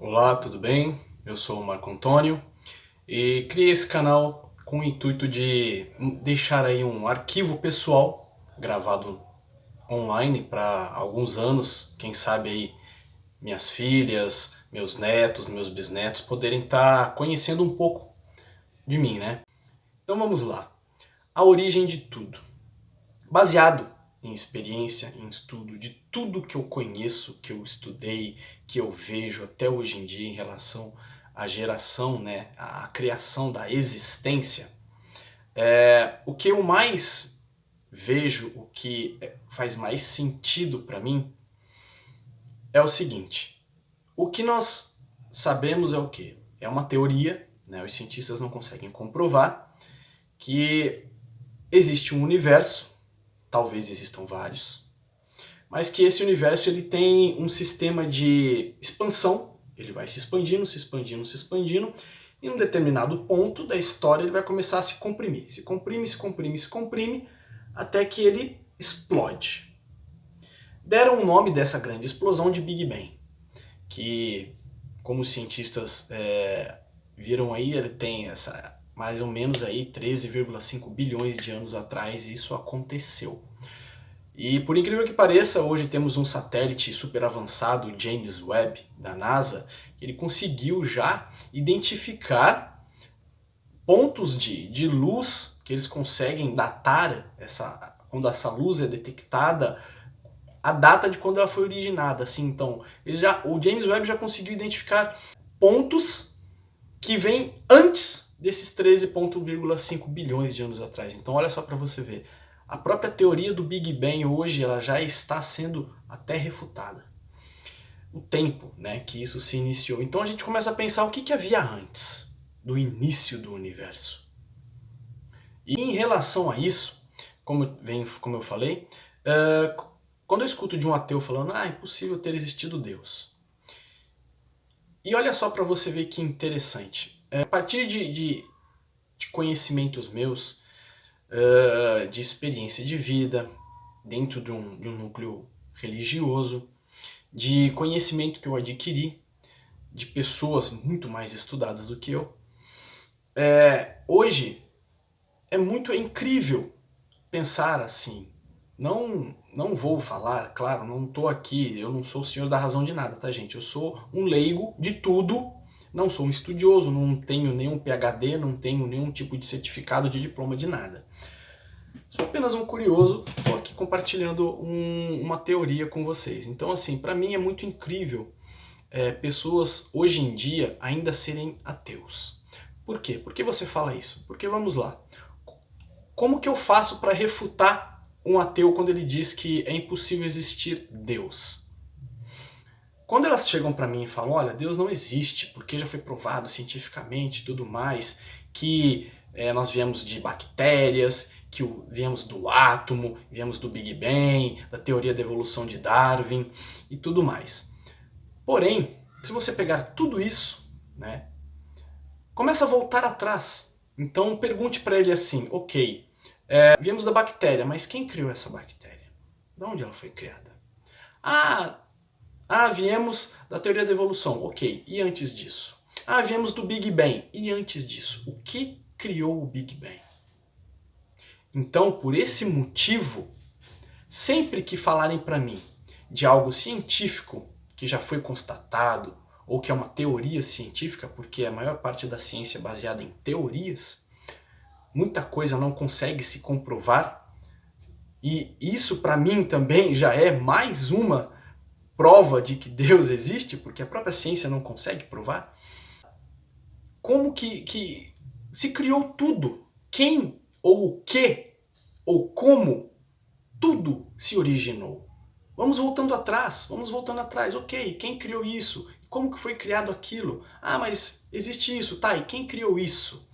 Olá, tudo bem? Eu sou o Marco Antônio e criei esse canal com o intuito de deixar aí um arquivo pessoal gravado online para alguns anos, quem sabe aí minhas filhas, meus netos, meus bisnetos poderem estar conhecendo um pouco de mim, né? Então vamos lá. A origem de tudo. Baseado em experiência, em estudo de tudo que eu conheço, que eu estudei, que eu vejo até hoje em dia em relação à geração, né, à criação da existência, o que eu mais vejo, o que faz mais sentido para mim é o seguinte: o que nós sabemos é o quê? É uma teoria, né, os cientistas não conseguem comprovar que existe um universo, talvez existam vários, mas que esse universo ele tem um sistema de expansão, ele vai se expandindo, se expandindo, se expandindo, e em um determinado ponto da história ele vai começar a se comprimir, se comprime, se comprime, se comprime, até que ele explode. Deram o nome dessa grande explosão de Big Bang, que, como os cientistas viram aí, ele tem essa mais ou menos aí 13,5 bilhões de anos atrás isso aconteceu. E por incrível que pareça, hoje temos um satélite super avançado, o James Webb, da NASA, que ele conseguiu já identificar pontos de luz que eles conseguem datar, quando essa luz é detectada, a data de quando ela foi originada. Assim, então, o James Webb já conseguiu identificar pontos que vêm antes desses 13,5 bilhões de anos atrás. Então olha só para você ver. A própria teoria do Big Bang hoje ela já está sendo até refutada. O tempo, né, que isso se iniciou. Então a gente começa a pensar o que havia antes do início do universo. E em relação a isso, como eu falei, quando eu escuto de um ateu falando é impossível ter existido Deus. E olha só para você ver que interessante. A partir de conhecimentos meus, de experiência de vida, dentro de um núcleo religioso, de conhecimento que eu adquiri, de pessoas muito mais estudadas do que eu, hoje é incrível pensar assim. Não vou falar, claro, não estou aqui, eu não sou o senhor da razão de nada, tá, gente? Eu sou um leigo de tudo, não sou um estudioso, não tenho nenhum PhD, não tenho nenhum tipo de certificado de diploma de nada. Sou apenas um curioso, estou aqui compartilhando uma teoria com vocês. Então, assim, para mim é muito incrível pessoas hoje em dia ainda serem ateus. Por quê? Por que você fala isso? Porque, vamos lá, como que eu faço para refutar um ateu quando ele diz que é impossível existir Deus? Quando elas chegam para mim e falam, olha, Deus não existe, porque já foi provado cientificamente e tudo mais, que nós viemos de bactérias, que viemos do átomo, viemos do Big Bang, da teoria da evolução de Darwin e tudo mais. Porém, se você pegar tudo isso, né, começa a voltar atrás. Então pergunte para ele assim, ok, viemos da bactéria, mas quem criou essa bactéria? De onde ela foi criada? Viemos da teoria da evolução, ok, e antes disso? Viemos do Big Bang, e antes disso? O que criou o Big Bang? Então, por esse motivo, sempre que falarem para mim de algo científico que já foi constatado, ou que é uma teoria científica, porque a maior parte da ciência é baseada em teorias, muita coisa não consegue se comprovar, e isso para mim também já é mais uma prova de que Deus existe, porque a própria ciência não consegue provar. Como que se criou tudo? Quem ou o que ou como tudo se originou? Vamos voltando atrás, ok, quem criou isso? Como que foi criado aquilo? Mas existe isso, tá, e quem criou isso?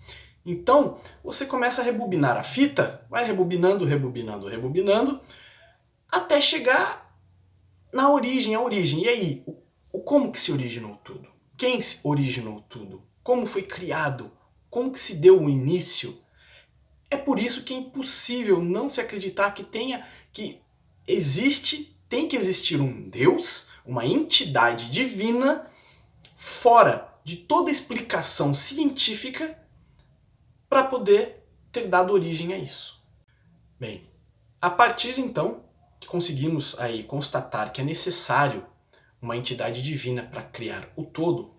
Então, você começa a rebobinar a fita, vai rebobinando, até chegar na origem, a origem. E aí, como que se originou tudo? Quem se originou tudo? Como foi criado? Como que se deu o início? É por isso que é impossível não se acreditar que tem que existir um Deus, uma entidade divina, fora de toda explicação científica para poder ter dado origem a isso. Bem, a partir então que conseguimos aí constatar que é necessário uma entidade divina para criar o todo,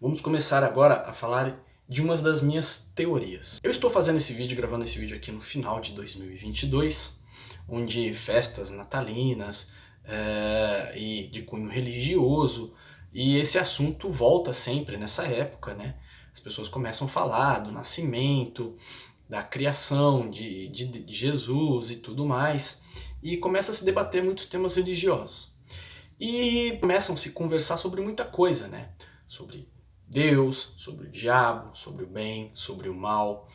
vamos começar agora a falar de uma das minhas teorias. Eu estou fazendo esse vídeo, gravando esse vídeo aqui no final de 2022, onde festas natalinas e de cunho religioso, e esse assunto volta sempre nessa época, né? As pessoas começam a falar do nascimento, da criação de Jesus e tudo mais, e começa a se debater muitos temas religiosos. E começam a se conversar sobre muita coisa, né? Sobre Deus, sobre o diabo, sobre o bem, sobre o mal.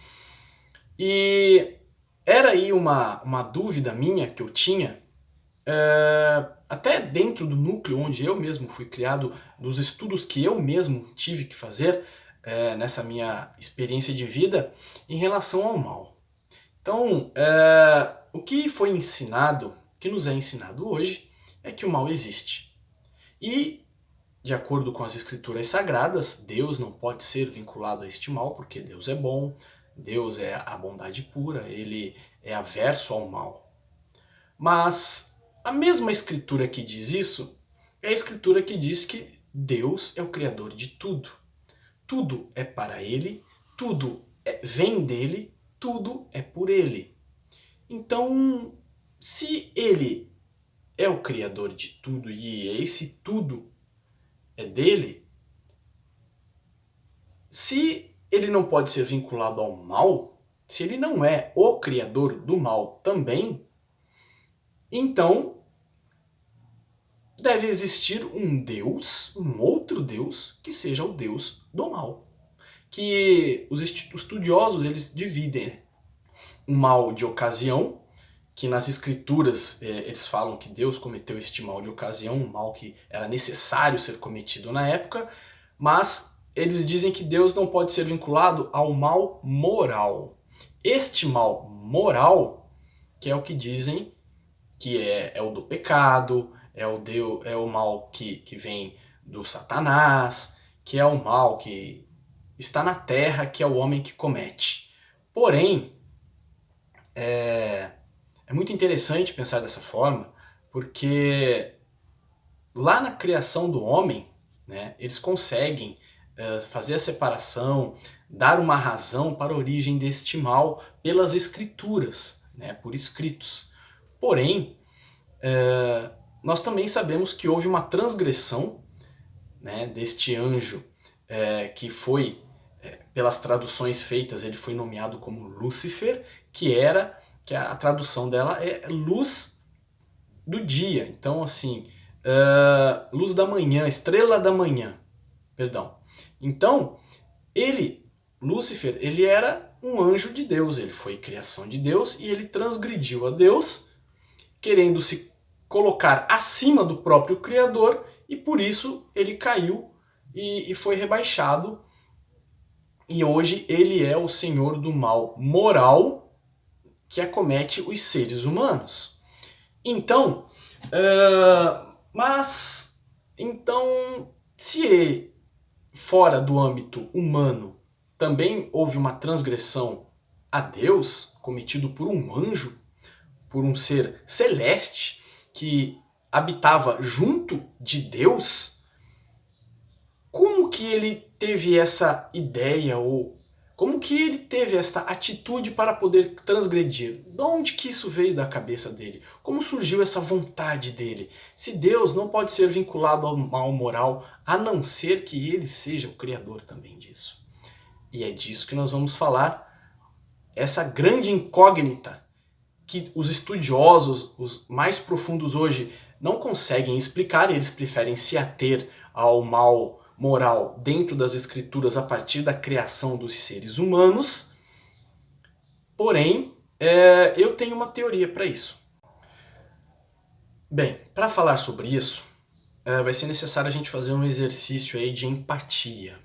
E era aí uma dúvida minha que eu tinha, até dentro do núcleo onde eu mesmo fui criado, dos estudos que eu mesmo tive que fazer nessa minha experiência de vida em relação ao mal. Então, o que foi ensinado, o que nos é ensinado hoje, é que o mal existe. E, de acordo com as escrituras sagradas, Deus não pode ser vinculado a este mal, porque Deus é bom, Deus é a bondade pura, Ele é averso ao mal. Mas a mesma escritura que diz isso é a escritura que diz que Deus é o criador de tudo. Tudo é para Ele, tudo vem dele, tudo é por Ele. Então, se Ele é o criador de tudo e esse tudo é dele, se ele não pode ser vinculado ao mal, se ele não é o criador do mal também, então deve existir um Deus, um outro Deus, que seja o Deus do mal. Que os estudiosos eles dividem o mal de ocasião, que nas escrituras eles falam que Deus cometeu este mal de ocasião, um mal que era necessário ser cometido na época, mas eles dizem que Deus não pode ser vinculado ao mal moral. Este mal moral, que é o que dizem que é o do pecado, é o mal que vem do Satanás, que é o mal que está na terra, que é o homem que comete. Porém, é muito interessante pensar dessa forma, porque lá na criação do homem, né, eles conseguem fazer a separação, dar uma razão para a origem deste mal pelas escrituras, né, por escritos. Porém, nós também sabemos que houve uma transgressão, né, deste anjo que foi, pelas traduções feitas, ele foi nomeado como Lúcifer, que a tradução dela é luz do dia. Então, assim, luz da manhã, estrela da manhã, perdão. Então, Lúcifer, ele era um anjo de Deus, ele foi criação de Deus e ele transgrediu a Deus, querendo se colocar acima do próprio Criador, e por isso ele caiu e foi rebaixado. E hoje ele é o senhor do mal moral que acomete os seres humanos. Então, se fora do âmbito humano também houve uma transgressão a Deus, cometido por um anjo, por um ser celeste que habitava junto de Deus, como que ele teve essa ideia, ou como que ele teve essa atitude para poder transgredir? De onde que isso veio da cabeça dele? Como surgiu essa vontade dele? Se Deus não pode ser vinculado ao mal moral, a não ser que ele seja o criador também disso. E é disso que nós vamos falar, essa grande incógnita que os estudiosos, os mais profundos hoje, não conseguem explicar, eles preferem se ater ao mal moral dentro das escrituras a partir da criação dos seres humanos. Porém, eu tenho uma teoria para isso. Bem, para falar sobre isso, vai ser necessário a gente fazer um exercício aí de empatia.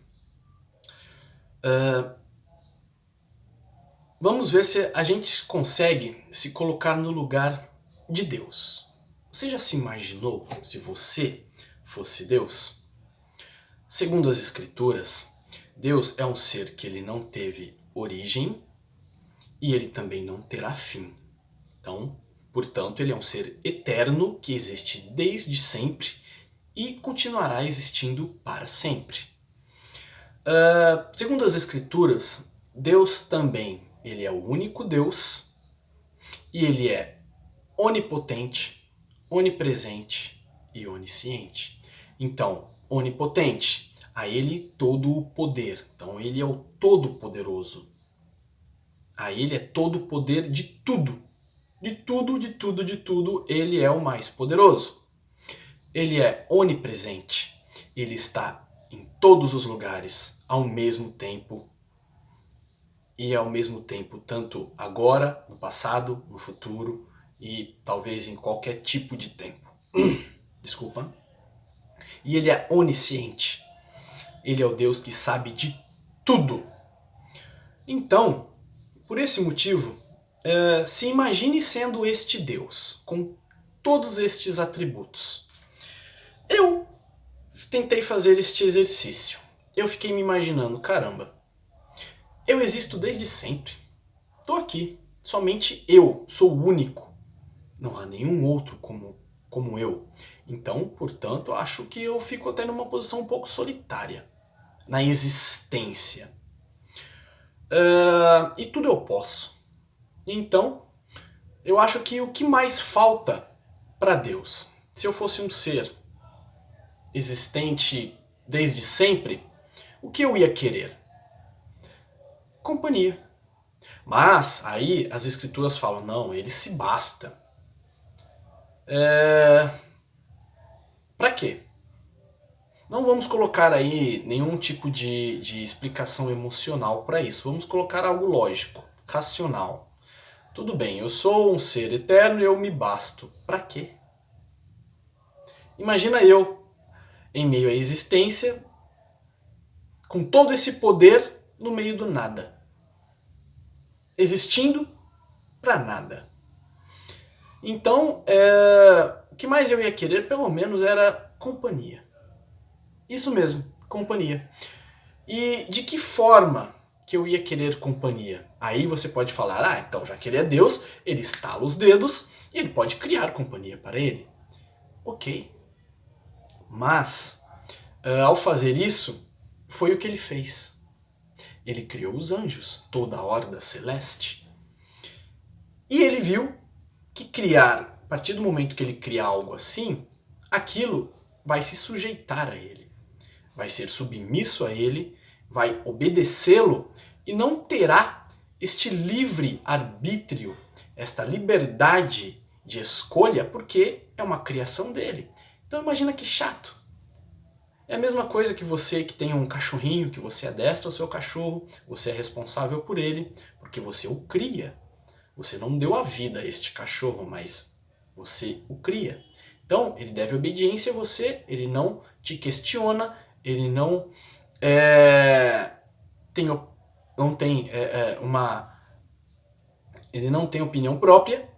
Vamos ver se a gente consegue se colocar no lugar de Deus. Você já se imaginou se você fosse Deus? Segundo as Escrituras, Deus é um ser que ele não teve origem e ele também não terá fim. Então, portanto, ele é um ser eterno que existe desde sempre e continuará existindo para sempre. Segundo as Escrituras, Deus também, ele é o único Deus e ele é onipotente, onipresente e onisciente. Então, onipotente, a ele todo o poder. Então, ele é o todo-poderoso. A ele é todo o poder de tudo. De tudo, de tudo, de tudo, ele é o mais poderoso. Ele é onipresente. Ele está em todos os lugares ao mesmo tempo. E ao mesmo tempo, tanto agora, no passado, no futuro e talvez em qualquer tipo de tempo. Desculpa. E ele é onisciente. Ele é o Deus que sabe de tudo. Então, por esse motivo, se imagine sendo este Deus, com todos estes atributos. Eu tentei fazer este exercício. Eu fiquei me imaginando, caramba, eu existo desde sempre. Estou aqui. Somente eu sou o único. Não há nenhum outro como eu. Então, portanto, acho que eu fico até numa posição um pouco solitária na existência. E tudo eu posso. Então, eu acho que o que mais falta para Deus, se eu fosse um ser existente desde sempre, o que eu ia querer? Companhia. Mas aí as Escrituras falam, não, ele se basta. Para quê? Não vamos colocar aí nenhum tipo de explicação emocional para isso. Vamos colocar algo lógico, racional. Tudo bem, eu sou um ser eterno e eu me basto. Para quê? Imagina eu, em meio à existência, com todo esse poder no meio do nada. Existindo para nada. Então, o que mais eu ia querer, pelo menos, era companhia. Isso mesmo, companhia. E de que forma que eu ia querer companhia? Aí você pode falar, então já que ele é Deus, ele estala os dedos e ele pode criar companhia para ele. Ok. Mas, ao fazer isso, foi o que ele fez. Ele criou os anjos, toda a horda celeste. E ele viu que criar, a partir do momento que ele cria algo assim, aquilo vai se sujeitar a ele. Vai ser submisso a ele, vai obedecê-lo e não terá este livre arbítrio, esta liberdade de escolha, porque é uma criação dele. Então imagina que chato. É a mesma coisa que você que tem um cachorrinho, que você adestra o seu cachorro, você é responsável por ele, porque você o cria. Você não deu a vida a este cachorro, mas você o cria. Então, ele deve obediência a você, ele não te questiona, ele não ele não tem opinião própria,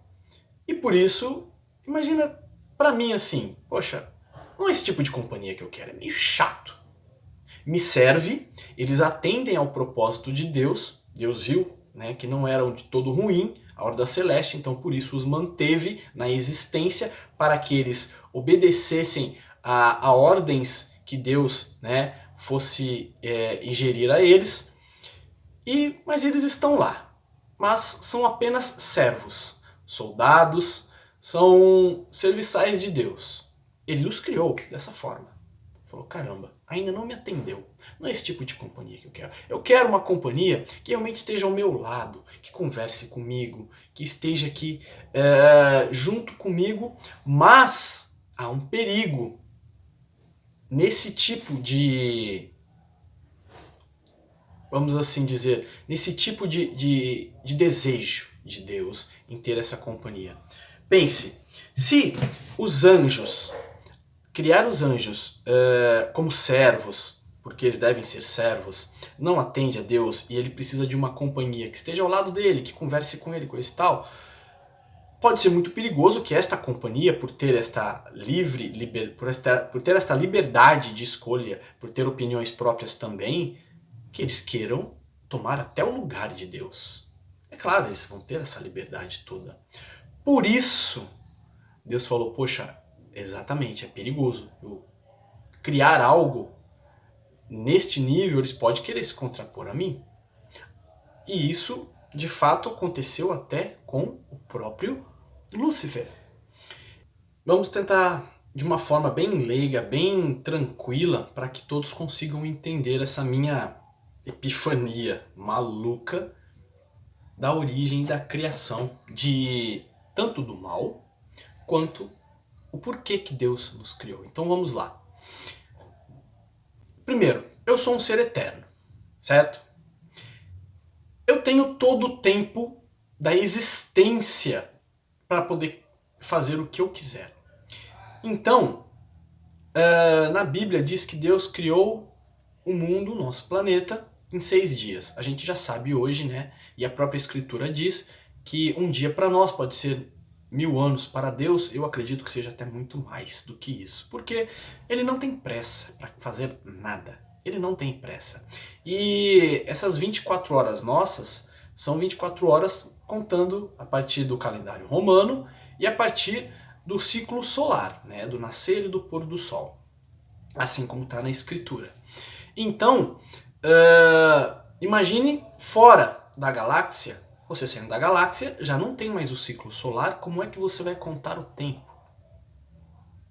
e por isso, imagina pra mim assim, poxa, não é esse tipo de companhia que eu quero, é meio chato. Me serve, eles atendem ao propósito de Deus, Deus viu, né, que não eram de todo ruim, a Horda Celeste, então por isso os manteve na existência, para que eles obedecessem a ordens que Deus, né, fosse ingerir a eles. Mas eles estão lá, mas são apenas servos, soldados, são serviçais de Deus. Ele os criou dessa forma. Falou, caramba, ainda não me atendeu. Não é esse tipo de companhia que eu quero. Eu quero uma companhia que realmente esteja ao meu lado, que converse comigo, que esteja aqui junto comigo, mas há um perigo nesse tipo de, vamos assim dizer, nesse tipo de desejo de Deus em ter essa companhia. Pense, se os anjos, criar os anjos como servos, porque eles devem ser servos, não atende a Deus e ele precisa de uma companhia que esteja ao lado dele, que converse com ele, coisa e tal, pode ser muito perigoso que esta companhia, por ter por ter esta liberdade de escolha, por ter opiniões próprias também, que eles queiram tomar até o lugar de Deus. É claro, eles vão ter essa liberdade toda. Por isso, Deus falou, poxa, exatamente, é perigoso. Eu criar algo neste nível, eles podem querer se contrapor a mim. E isso, de fato, aconteceu até com o próprio Lúcifer. Vamos tentar de uma forma bem leiga, bem tranquila, para que todos consigam entender essa minha epifania maluca da origem da criação de tanto do mal quanto o porquê que Deus nos criou. Então vamos lá. Primeiro, eu sou um ser eterno, certo? Eu tenho todo o tempo da existência para poder fazer o que eu quiser. Então, na Bíblia diz que Deus criou o mundo, o nosso planeta, em 6 dias. A gente já sabe hoje, né? E a própria Escritura diz que um dia para nós pode ser 1000 anos. Para Deus, eu acredito que seja até muito mais do que isso. Porque Ele não tem pressa para fazer nada. Ele não tem pressa. E essas 24 horas nossas são 24 horas contando a partir do calendário romano e a partir do ciclo solar, né? Do nascer e do pôr do sol. Assim como está na Escritura. Então, imagine fora da galáxia, você saindo da galáxia, já não tem mais o ciclo solar, como é que você vai contar o tempo?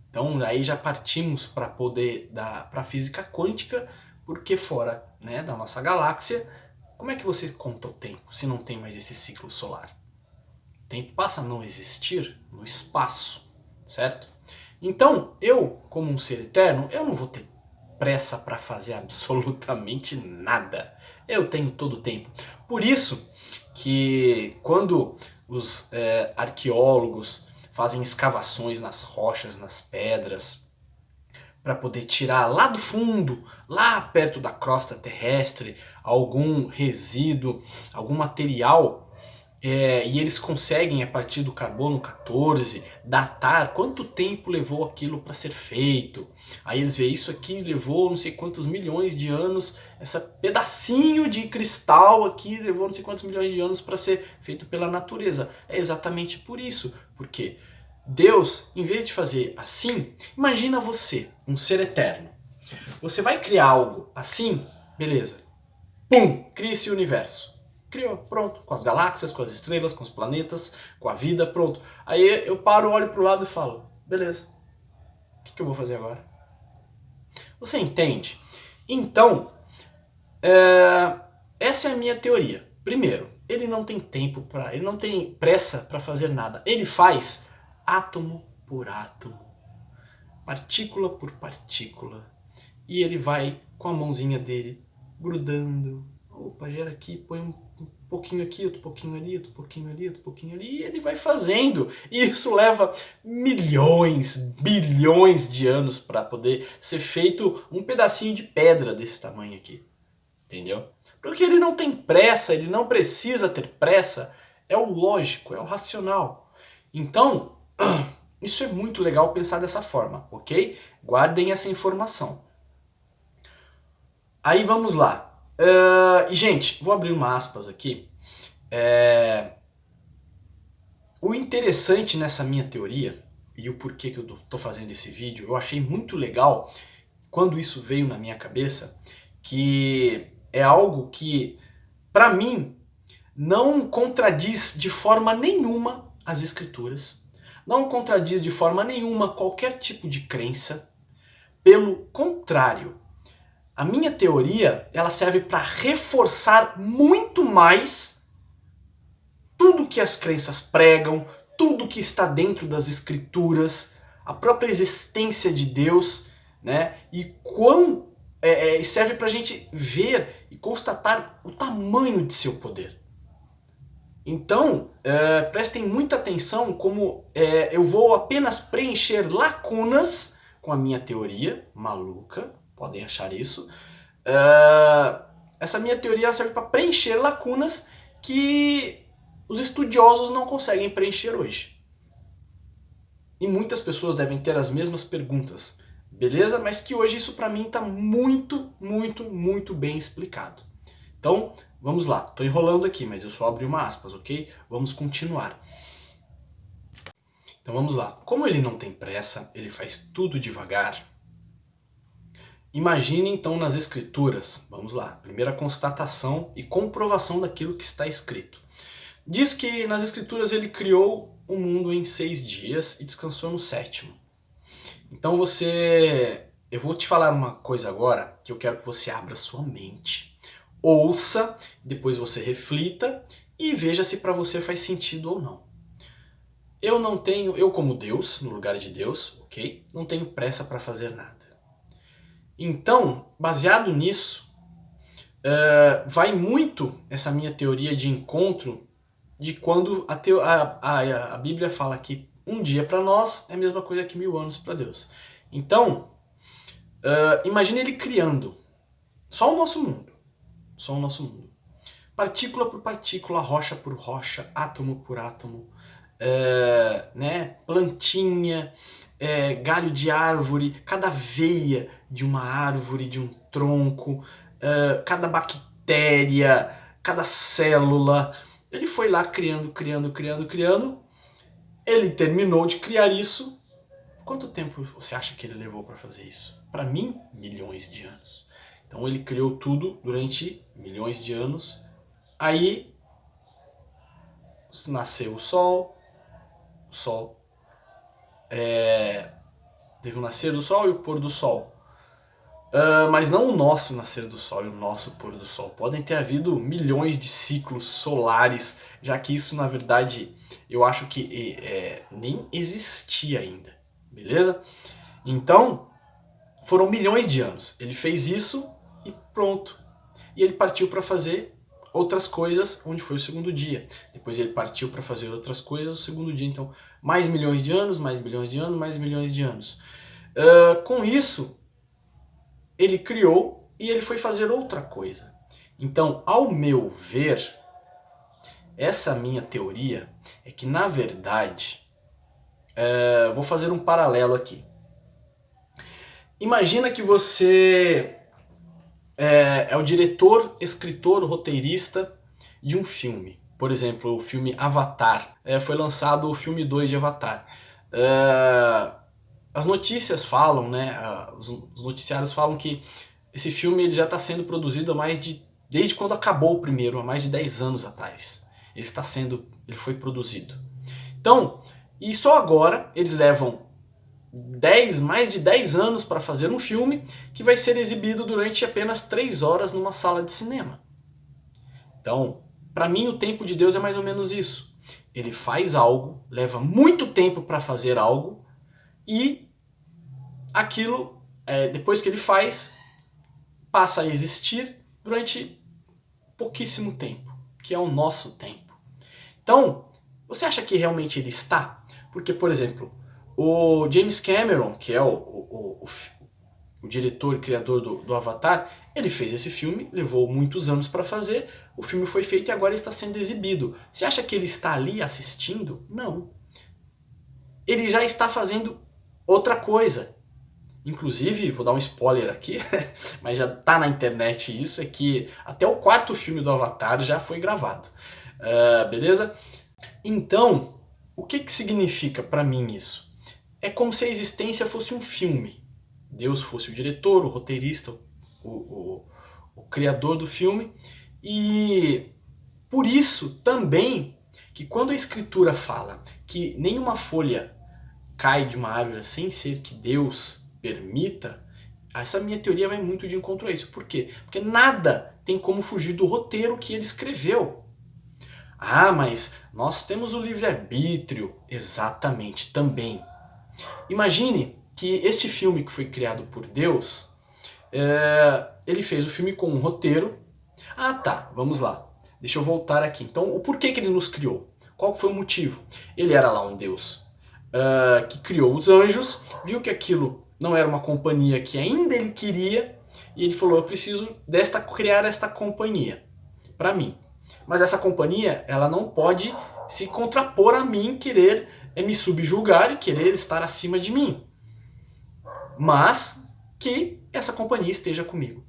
Então aí já partimos para a física quântica, porque fora, né, da nossa galáxia, como é que você conta o tempo se não tem mais esse ciclo solar? O tempo passa a não existir no espaço, certo? Então, eu, como um ser eterno, eu não vou ter pressa para fazer absolutamente nada. Eu tenho todo o tempo. Por isso que quando os arqueólogos fazem escavações nas rochas, nas pedras, para poder tirar lá do fundo, lá perto da crosta terrestre, algum resíduo, algum material, e eles conseguem, a partir do carbono 14, datar quanto tempo levou aquilo para ser feito. Aí eles veem isso aqui levou não sei quantos milhões de anos, esse pedacinho de cristal aqui levou não sei quantos milhões de anos para ser feito pela natureza. É exatamente por isso, porque Deus, em vez de fazer assim, imagina você, um ser eterno. Você vai criar algo assim, beleza. Pum, cria esse universo. Criou, pronto, com as galáxias, com as estrelas, com os planetas, com a vida, pronto. Aí eu paro, olho pro lado e falo, beleza, o que eu vou fazer agora? Você entende? Então, essa é a minha teoria. Primeiro, ele não tem tempo ele não tem pressa para fazer nada. Ele faz átomo por átomo, partícula por partícula, e ele vai com a mãozinha dele grudando. Opa, gera aqui, põe um pouquinho aqui, outro pouquinho ali, outro pouquinho ali, outro pouquinho ali, e ele vai fazendo. E isso leva milhões, bilhões de anos para poder ser feito um pedacinho de pedra desse tamanho aqui. Entendeu? Porque ele não tem pressa, ele não precisa ter pressa, é o lógico, é o racional. Então, isso é muito legal pensar dessa forma, ok? Guardem essa informação. Aí vamos lá. E gente, vou abrir uma aspas aqui. O interessante nessa minha teoria, e o porquê que eu tô fazendo esse vídeo, eu achei muito legal quando isso veio na minha cabeça, que é algo que, para mim, não contradiz de forma nenhuma as escrituras, não contradiz de forma nenhuma qualquer tipo de crença. Pelo contrário, a minha teoria, ela serve para reforçar muito mais tudo que as crenças pregam, tudo que está dentro das escrituras, a própria existência de Deus, né? E serve para a gente ver e constatar o tamanho de seu poder. Então, prestem muita atenção como eu vou apenas preencher lacunas com a minha teoria maluca. Podem achar isso. Essa minha teoria serve para preencher lacunas que os estudiosos não conseguem preencher hoje. e muitas pessoas devem ter as mesmas perguntas, beleza? Mas que hoje isso para mim está muito, muito, muito bem explicado. Então, vamos lá. Estou enrolando aqui, mas eu só abri uma aspas, ok? Vamos continuar. Então vamos lá. Como ele não tem pressa, ele faz tudo devagar. Imagine então nas escrituras, vamos lá, primeira constatação e comprovação daquilo que está escrito. Diz que nas escrituras ele criou o mundo em 6 dias e descansou no 7º. Então eu vou te falar uma coisa agora que eu quero que você abra sua mente, ouça, depois você reflita e veja se para você faz sentido ou não. Eu como Deus, no lugar de Deus, ok? Não tenho pressa para fazer nada. Então, baseado nisso, vai muito essa minha teoria de encontro de quando a Bíblia fala que um dia para nós é a mesma coisa que 1000 anos para Deus. Então, imagine ele criando só o nosso mundo. Só o nosso mundo. Partícula por partícula, rocha por rocha, átomo por átomo, né? Plantinha, galho de árvore, cada veia de uma árvore, de um tronco, cada bactéria, cada célula. Ele foi lá criando. Ele terminou de criar isso. Quanto tempo você acha que ele levou para fazer isso? Para mim, milhões de anos. Então ele criou tudo durante milhões de anos. Aí nasceu o Sol. Teve o nascer do Sol e o pôr do Sol. Mas não o nosso nascer do Sol e o nosso pôr do Sol. Podem ter havido milhões de ciclos solares, já que isso, na verdade, eu acho que nem existia ainda. Beleza? Então, foram milhões de anos. Ele fez isso e pronto. E ele partiu para fazer outras coisas, onde foi o 2º dia. Depois ele partiu para fazer outras coisas, o 2º dia. Então, mais milhões de anos, mais milhões de anos, mais milhões de anos. Com isso, ele criou e ele foi fazer outra coisa. Então, ao meu ver, essa minha teoria é que, na verdade, vou fazer um paralelo aqui. Imagina que você é o diretor, escritor, roteirista de um filme. Por exemplo, o filme Avatar. Foi lançado o filme 2 de Avatar. As notícias falam, né? Os noticiários falam que esse filme ele já está sendo produzido desde quando acabou o primeiro, há mais de 10 anos atrás. Ele foi produzido. Então, e só agora eles levam mais de 10 anos para fazer um filme que vai ser exibido durante apenas 3 horas numa sala de cinema. Então, para mim o tempo de Deus é mais ou menos isso. Ele faz algo, leva muito tempo para fazer algo e aquilo, depois que ele faz, passa a existir durante pouquíssimo tempo, que é o nosso tempo. Então, você acha que realmente ele está? Porque, por exemplo, o James Cameron, que é o diretor e criador do Avatar, ele fez esse filme, levou muitos anos para fazer, o filme foi feito e agora está sendo exibido. Você acha que ele está ali assistindo? Não. Ele já está fazendo outra coisa. Inclusive, vou dar um spoiler aqui, mas já está na internet isso, é que até o 4º filme do Avatar já foi gravado. Beleza? Então, o que significa para mim isso? É como se a existência fosse um filme. Deus fosse o diretor, o roteirista, o criador do filme. E por isso também que quando a Escritura fala que nenhuma folha cai de uma árvore sem ser que Deus permita, essa minha teoria vai muito de encontro a isso. Por quê? Porque nada tem como fugir do roteiro que ele escreveu. Ah, mas nós temos o livre-arbítrio. Exatamente, também. Imagine que este filme que foi criado por Deus, ele fez o filme com um roteiro. Ah tá, vamos lá. Deixa eu voltar aqui. Então, o porquê que ele nos criou? Qual foi o motivo? Ele era lá um Deus que criou os anjos, viu que aquilo não era uma companhia que ainda ele queria, e ele falou, eu preciso criar esta companhia para mim. Mas essa companhia, ela não pode se contrapor a mim querer é me subjugar e querer estar acima de mim, mas que essa companhia esteja comigo.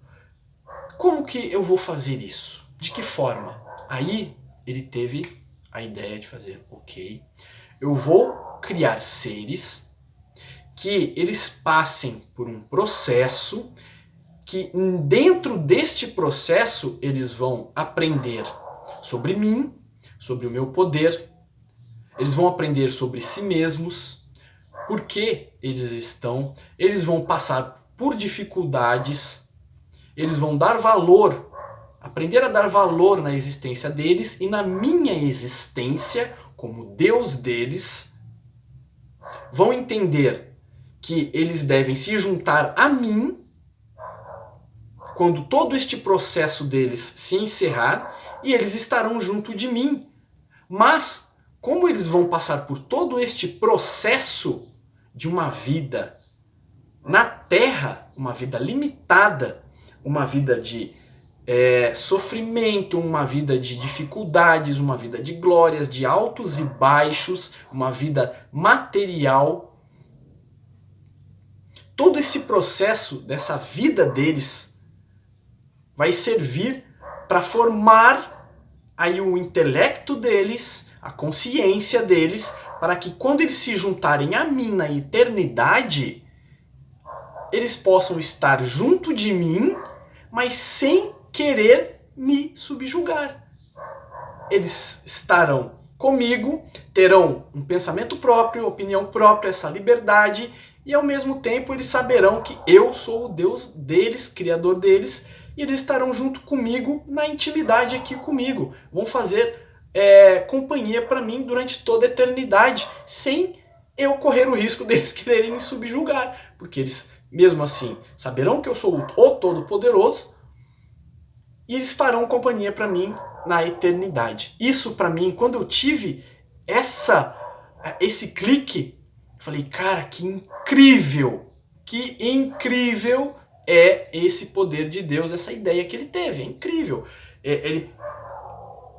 Como que eu vou fazer isso? De que forma? Aí ele teve a ideia de fazer, ok, eu vou criar seres que eles passem por um processo, que dentro deste processo eles vão aprender sobre mim, sobre o meu poder, eles vão aprender sobre si mesmos, por que eles vão passar por dificuldades, eles vão dar valor, aprender a dar valor na existência deles e na minha existência como Deus deles, vão entender que eles devem se juntar a mim quando todo este processo deles se encerrar e eles estarão junto de mim. Mas, como eles vão passar por todo este processo de uma vida na Terra, uma vida limitada, uma vida de sofrimento, uma vida de dificuldades, uma vida de glórias, de altos e baixos, uma vida material, todo esse processo dessa vida deles vai servir para formar aí o intelecto deles, a consciência deles, para que quando eles se juntarem a mim na eternidade, eles possam estar junto de mim, mas sem querer me subjugar. Eles estarão comigo, terão um pensamento próprio, opinião própria, essa liberdade, e ao mesmo tempo eles saberão que eu sou o Deus deles, criador deles, e eles estarão junto comigo na intimidade aqui comigo. Vão fazer companhia para mim durante toda a eternidade, sem eu correr o risco deles quererem me subjugar. Porque eles, mesmo assim, saberão que eu sou o Todo-Poderoso e eles farão companhia para mim na eternidade. Isso para mim, quando eu tive esse clique, eu falei, cara, que incrível é esse poder de Deus, essa ideia que ele teve, é incrível. Ele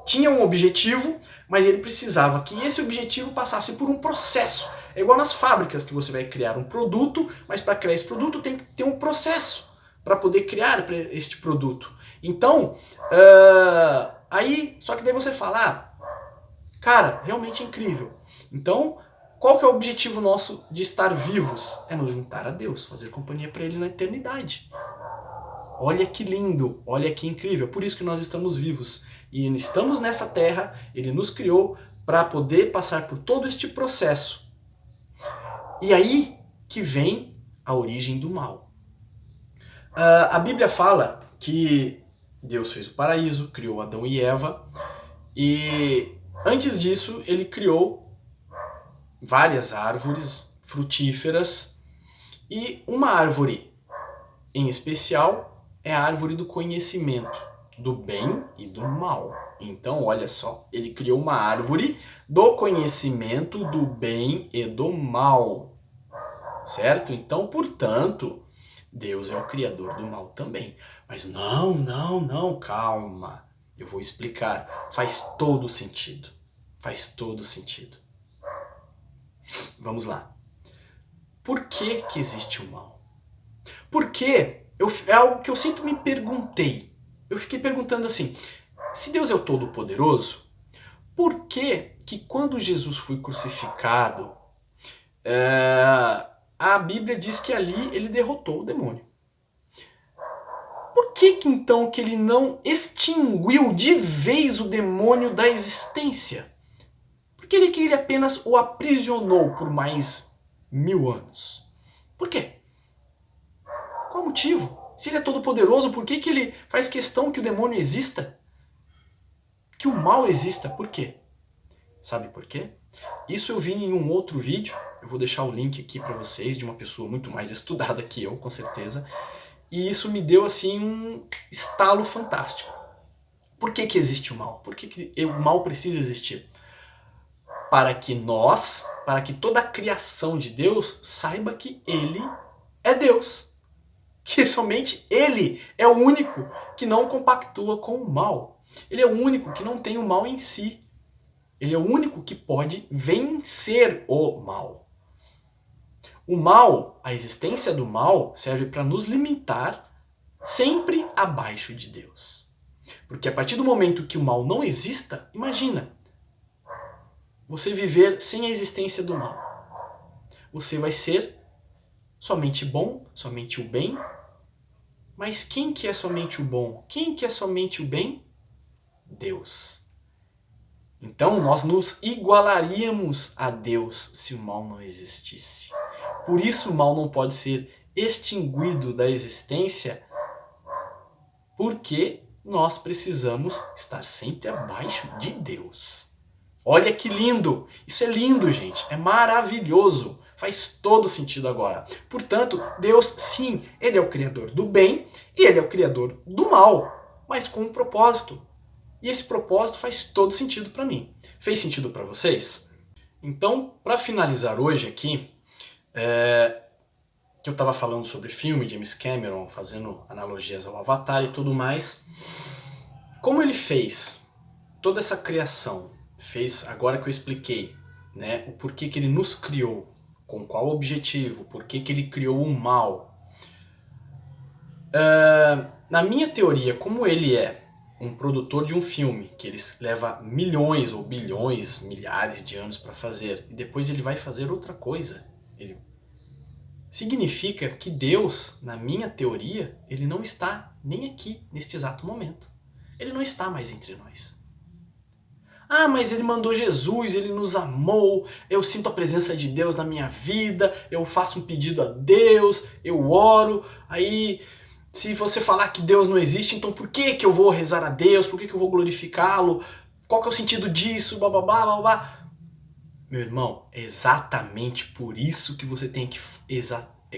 tinha um objetivo, mas ele precisava que esse objetivo passasse por um processo. É igual nas fábricas, que você vai criar um produto, mas para criar esse produto tem que ter um processo para poder criar este produto. Então, só que daí você fala, cara, realmente é incrível. Então, qual que é o objetivo nosso de estar vivos? É nos juntar a Deus, fazer companhia para Ele na eternidade. Olha que lindo, olha que incrível. Por isso que nós estamos vivos. E estamos nessa terra, Ele nos criou para poder passar por todo este processo. E aí que vem a origem do mal. A Bíblia fala que Deus fez o paraíso, criou Adão e Eva, e antes disso Ele criou várias árvores frutíferas, e uma árvore em especial é a árvore do conhecimento do bem e do mal. Então, olha só, ele criou uma árvore do conhecimento do bem e do mal, certo? Então, portanto, Deus é o criador do mal também. Mas não, calma, eu vou explicar. Faz todo sentido, faz todo sentido. Vamos lá. Por que que existe o mal? Porque é algo que eu sempre me perguntei. Eu fiquei perguntando assim, se Deus é o Todo-Poderoso, por que que quando Jesus foi crucificado, a Bíblia diz que ali ele derrotou o demônio? Por que que então que ele não extinguiu de vez o demônio da existência? Por que ele apenas o aprisionou por mais 1000 anos? Por quê? Qual o motivo? Se ele é todo poderoso, por que que ele faz questão que o demônio exista? Que o mal exista? Por quê? Sabe por quê? Isso eu vi em um outro vídeo, eu vou deixar o link aqui para vocês, de uma pessoa muito mais estudada que eu, com certeza. E isso me deu assim um estalo fantástico. Por que que existe o mal? Por que que o mal precisa existir? Para que toda a criação de Deus saiba que Ele é Deus. Que somente Ele é o único que não compactua com o mal. Ele é o único que não tem o mal em si. Ele é o único que pode vencer o mal. O mal, a existência do mal, serve para nos limitar sempre abaixo de Deus. Porque a partir do momento que o mal não exista, imagina, você viver sem a existência do mal. Você vai ser somente bom, somente o bem. Mas quem que é somente o bom? Quem que é somente o bem? Deus. Então nós nos igualaríamos a Deus se o mal não existisse. Por isso o mal não pode ser extinguido da existência, porque nós precisamos estar sempre abaixo de Deus. Olha que lindo! Isso é lindo, gente. É maravilhoso. Faz todo sentido agora. Portanto, Deus, sim, Ele é o Criador do bem e Ele é o Criador do mal, mas com um propósito. E esse propósito faz todo sentido para mim. Fez sentido para vocês? Então, para finalizar hoje aqui, que eu estava falando sobre filme, James Cameron, fazendo analogias ao Avatar e tudo mais, como ele fez toda essa criação, fez, agora que eu expliquei, né, o porquê que ele nos criou, com qual objetivo, porquê que ele criou o mal. Na minha teoria, como ele é um produtor de um filme, que ele leva milhões ou bilhões, milhares de anos para fazer, e depois ele vai fazer outra coisa, significa que Deus, na minha teoria, ele não está nem aqui, neste exato momento. Ele não está mais entre nós. Ah, mas ele mandou Jesus, ele nos amou, eu sinto a presença de Deus na minha vida, eu faço um pedido a Deus, eu oro, aí se você falar que Deus não existe, então por que eu vou rezar a Deus, por que eu vou glorificá-lo, qual que é o sentido disso, bababá, babá. Meu irmão, é exatamente por isso que você tem que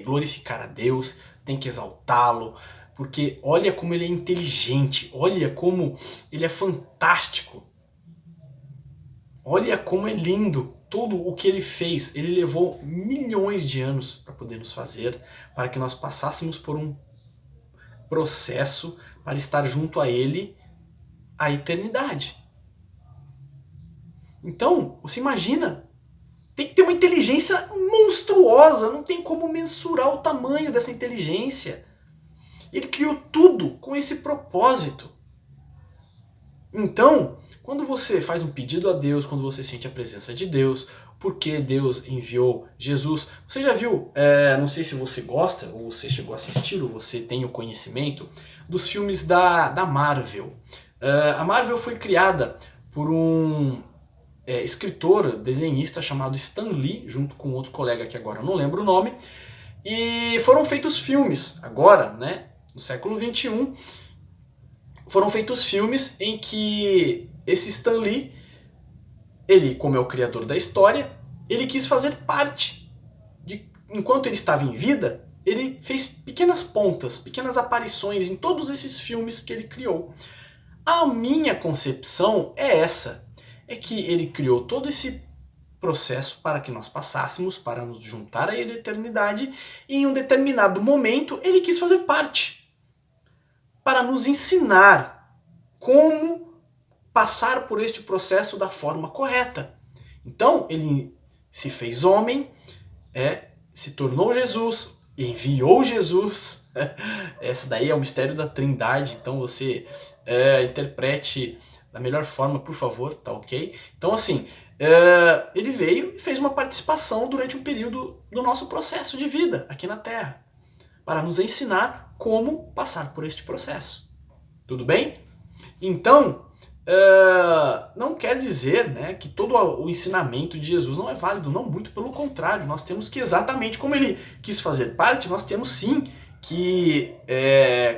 glorificar a Deus, tem que exaltá-lo, porque olha como ele é inteligente, olha como ele é fantástico. Olha como é lindo tudo o que ele fez. Ele levou milhões de anos para poder nos fazer, para que nós passássemos por um processo para estar junto a ele a eternidade. Então, você imagina, tem que ter uma inteligência monstruosa, não tem como mensurar o tamanho dessa inteligência. Ele criou tudo com esse propósito. Então, quando você faz um pedido a Deus, quando você sente a presença de Deus, porque Deus enviou Jesus, você já viu, não sei se você gosta, ou você chegou a assistir, ou você tem o conhecimento, dos filmes da Marvel. A Marvel foi criada por um escritor, desenhista chamado Stan Lee, junto com outro colega que agora eu não lembro o nome, e foram feitos filmes, agora, né, no século XXI, foram feitos filmes em que esse Stan Lee, ele, como é o criador da história, ele quis fazer parte enquanto ele estava em vida, ele fez pequenas pontas, pequenas aparições em todos esses filmes que ele criou. A minha concepção é essa, é que ele criou todo esse processo para que nós passássemos, para nos juntar a ele a eternidade, e em um determinado momento ele quis fazer parte, para nos ensinar como passar por este processo da forma correta. Então, ele se fez homem, se tornou Jesus, enviou Jesus. Essa daí é o mistério da Trindade, então você interprete da melhor forma, por favor, tá ok? Então, assim, ele veio e fez uma participação durante um período do nosso processo de vida aqui na Terra, para nos ensinar como passar por este processo. Tudo bem? Então, não quer dizer, né, que todo o ensinamento de Jesus não é válido, não, muito pelo contrário, nós temos que, exatamente como ele quis fazer parte, nós temos sim que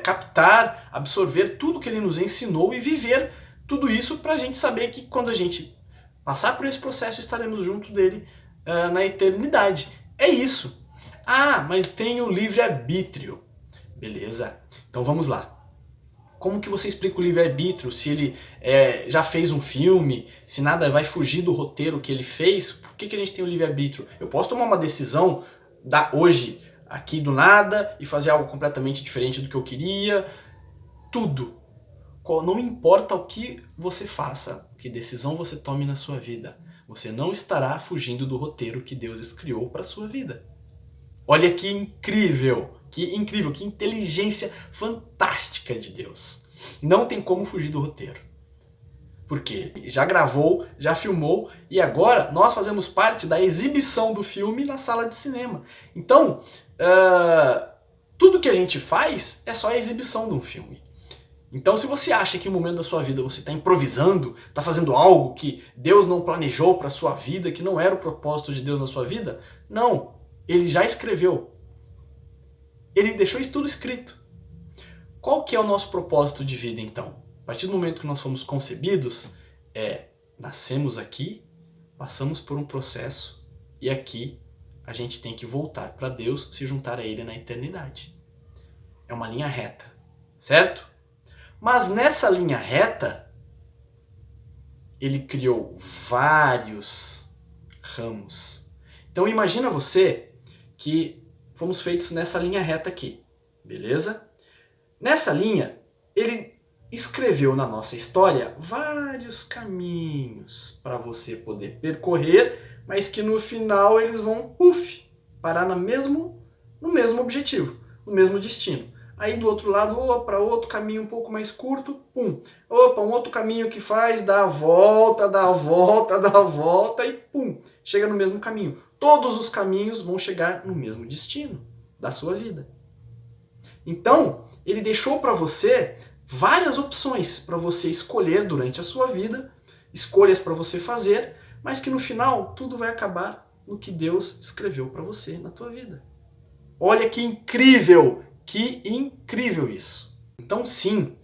captar, absorver tudo que ele nos ensinou e viver tudo isso para a gente saber que quando a gente passar por esse processo estaremos junto dele na eternidade. É isso. Ah, mas tem o livre-arbítrio. Beleza, então vamos lá. Como que você explica o livre-arbítrio se ele já fez um filme, se nada vai fugir do roteiro que ele fez? Por que a gente tem o livre-arbítrio? Eu posso tomar uma decisão hoje, aqui do nada, e fazer algo completamente diferente do que eu queria. Tudo. Não importa o que você faça, que decisão você tome na sua vida, você não estará fugindo do roteiro que Deus criou para a sua vida. Olha que incrível, que inteligência fantástica de Deus. Não tem como fugir do roteiro. Porque já gravou, já filmou e agora nós fazemos parte da exibição do filme na sala de cinema. Então, tudo que a gente faz é só a exibição de um filme. Então, se você acha que em um momento da sua vida você está improvisando, está fazendo algo que Deus não planejou para a sua vida, que não era o propósito de Deus na sua vida, não. Ele já escreveu. Ele deixou isso tudo escrito. Qual que é o nosso propósito de vida, então? A partir do momento que nós fomos concebidos, nascemos aqui, passamos por um processo e aqui a gente tem que voltar para Deus, se juntar a Ele na eternidade. É uma linha reta, certo? Mas nessa linha reta, Ele criou vários ramos. Então imagina você que fomos feitos nessa linha reta aqui, beleza? Nessa linha, Ele escreveu na nossa história vários caminhos para você poder percorrer, mas que no final eles vão, parar no mesmo objetivo, no mesmo destino. Aí do outro lado, para outro caminho um pouco mais curto, um outro caminho que faz, dá a volta e chega no mesmo caminho. Todos os caminhos vão chegar no mesmo destino da sua vida. Então, ele deixou para você várias opções para você escolher durante a sua vida, escolhas para você fazer, mas que no final tudo vai acabar no que Deus escreveu para você na tua vida. Olha que incrível isso. Então sim,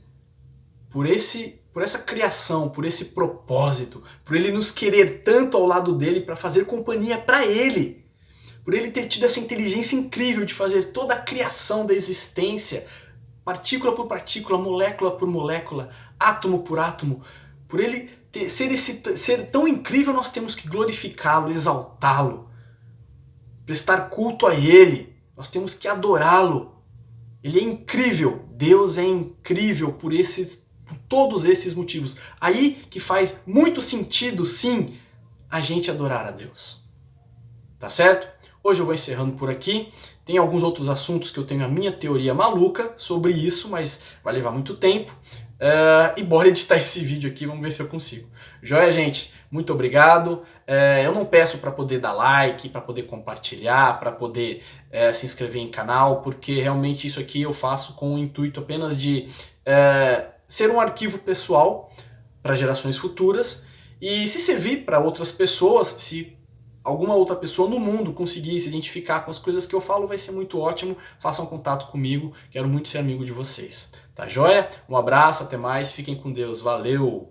por essa criação, por esse propósito, por Ele nos querer tanto ao lado dele para fazer companhia para Ele, por Ele ter tido essa inteligência incrível de fazer toda a criação da existência, partícula por partícula, molécula por molécula, átomo por átomo, por Ele ser tão incrível, nós temos que glorificá-lo, exaltá-lo, prestar culto a Ele, nós temos que adorá-lo. Ele é incrível, Deus é incrível por todos esses motivos. Aí que faz muito sentido, sim, a gente adorar a Deus. Tá certo? Hoje eu vou encerrando por aqui. Tem alguns outros assuntos que eu tenho a minha teoria maluca sobre isso, mas vai levar muito tempo. E bora editar esse vídeo aqui, vamos ver se eu consigo. Joia, gente? Muito obrigado. Eu não peço para poder dar like, para poder compartilhar, para poder se inscrever em canal, porque realmente isso aqui eu faço com o intuito apenas de ser um arquivo pessoal para gerações futuras e se servir para outras pessoas, se alguma outra pessoa no mundo conseguir se identificar com as coisas que eu falo, vai ser muito ótimo. Façam contato comigo, quero muito ser amigo de vocês. Tá joia? Um abraço, até mais, fiquem com Deus, valeu!